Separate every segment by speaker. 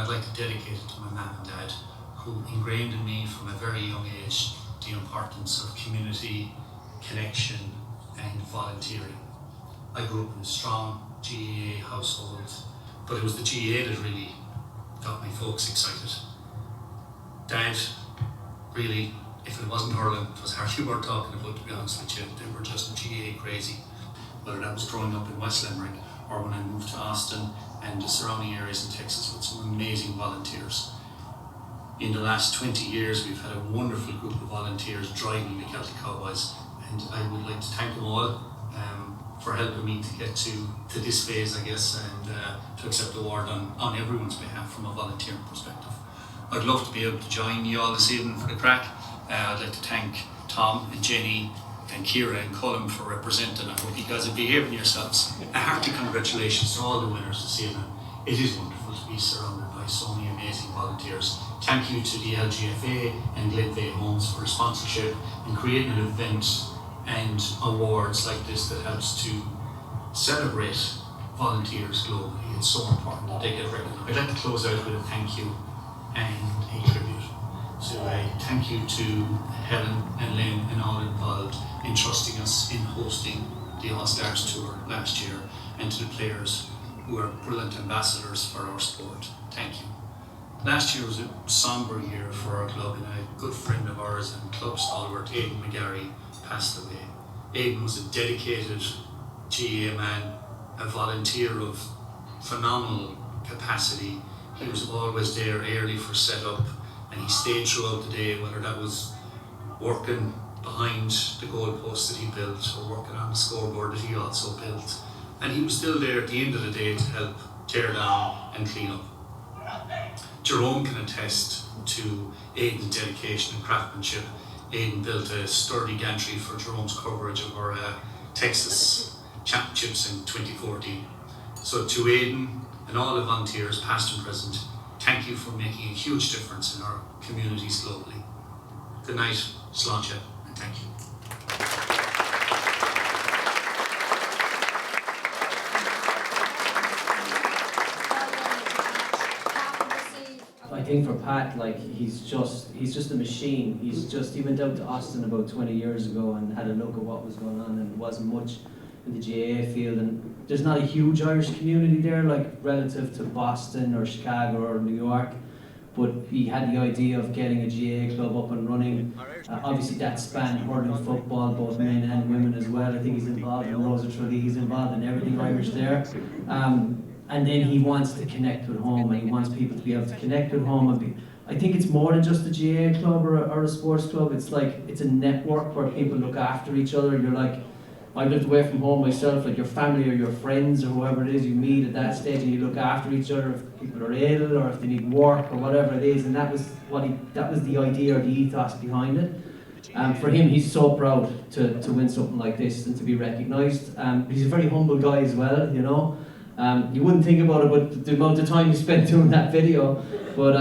Speaker 1: I'd like to dedicate it to my mum and dad, who ingrained in me from a very young age the importance of community, connection and volunteering. I grew up in a strong GAA household, but it was the GAA that really got my folks excited. Dad, really, if it wasn't hurling, it was hardly worth talking about, to be honest with you. They were just GAA crazy. Whether that was growing up in West Limerick or when I moved to Austin and the surrounding areas in Texas with some amazing volunteers. In the last 20 years, we've had a wonderful group of volunteers driving the Celtic Cowboys, and I would like to thank them all for helping me to get to this phase, I guess, and to accept the award on everyone's behalf from a volunteering perspective. I'd love to be able to join you all this evening for the crack. I'd like to thank Tom and Jenny and Ciara and Colin for representing. I hope you guys are behaving yourselves. A hearty congratulations to all the winners this evening. It is wonderful to be surrounded by so many amazing volunteers. Thank you to the LGFA and Glenveagh Homes for sponsorship and creating an event and awards like this that helps to celebrate volunteers globally. It's so important that they get recognised. I'd like to close out with a thank you and a tribute. So a thank you to Helen and Lynn and all involved in trusting us in hosting the All Stars Tour last year, and to the players who are brilliant ambassadors for our sport. Thank you. Last year was a sombre year for our club, and a good friend of ours and club stalwart, Aidan McGarry, passed away. Aidan was a dedicated GAA man, a volunteer of phenomenal capacity. He was always there early for set-up, and he stayed throughout the day, whether that was working behind the goalpost that he built or working on the scoreboard that he also built. And he was still there at the end of the day to help tear down and clean up. Jerome can attest to Aidan's dedication and craftsmanship. Aidan built a sturdy gantry for Jerome's coverage of our Texas Championships in 2014. So to Aidan and all the volunteers, past and present, thank you for making a huge difference in our communities globally. Good night, Sláinte, and thank you.
Speaker 2: I think for Pat, like he's just a machine. He went out to Austin about 20 years ago and had a look at what was going on, and wasn't much in the GAA field, and there's not a huge Irish community there, like relative to Boston or Chicago or New York, but he had the idea of getting a GAA club up and running. Obviously that spanned hurling, football, both men and women as well. I think he's involved in Rosa Tralee, he's involved in everything Irish there. And then he wants to connect with home, and he wants people to be able to connect with home. And I think it's more than just a GAA club or a sports club. It's like, it's a network where people look after each other. You're like, I lived away from home myself, like your family or your friends or whoever it is you meet at that stage, and you look after each other if people are ill or if they need work or whatever it is. And that was the idea or the ethos behind it. For him, he's so proud to win something like this and to be recognised. He's a very humble guy as well, you know. You wouldn't think about it, but the amount of time he spent doing that video, but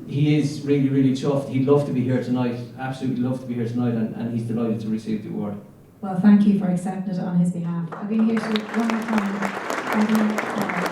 Speaker 2: he is really, really chuffed. He'd love to be here tonight, absolutely love to be here tonight, and he's delighted to receive the award.
Speaker 3: Well, thank you for accepting it on his behalf. I've been here to one more time.